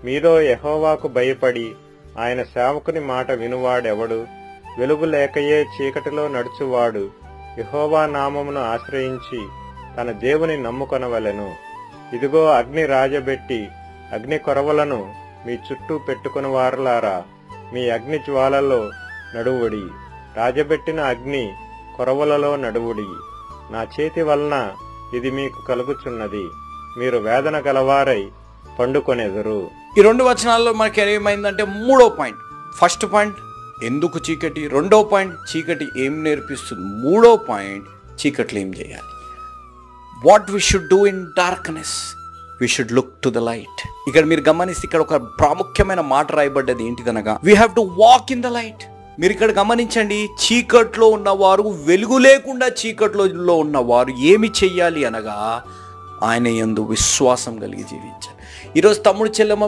మీలో యెహోవాకు భయపడి ఆయన సేవకుని మాట వినువాడెవడు? వెలుగు లేకయే చీకటిలో నడుచువాడు యెహోవా నామమును ఆశ్రయించి తన దేవుని నమ్ముకొనవలెను. ఇదిగో అగ్ని రాజబెట్టి అగ్ని కొరవలను మీ చుట్టూ పెట్టుకుని వారలారా, మీ అగ్ని జ్వాలలో నడువుడి. రాజబెట్టిన అగ్ని కొరవలలో నడువుడి. నా చేతి వలన ఇది మీకు కలుగుచున్నది. మీరు వేదన గలవారై పండుకొనెదరు. ఈ 2 వచనాల్లో మనకి ఏమైందంటే, మూడో పాయింట్, ఫస్ట్ పాయింట్ ఎందుకు చీకటి, రెండో పాయింట్ చీకటి ఏం నేర్పిస్తుంది, మూడో పాయింట్ చీకట్లు ఏం చేయాలి. What we should do in darkness, we should look to the light. ఇక్కడ మీరు గమనిస్తే ఇక్కడ ఒక ప్రాముఖ్యమైన మాట రాయబడ్డది ఏంటిదనగా, we have to walk in the light. మీరు ఇక్కడ గమనించండి, చీకట్లో ఉన్నవారు, వెలుగు లేకుండా చీకట్లో ఉన్నవారు ఏమి చెయ్యాలి అనగా, ఆయన యందు విశ్వాసం కలిగి జీవించాలి. ఈరోజు తమ్ముడు చెల్లెమ్మ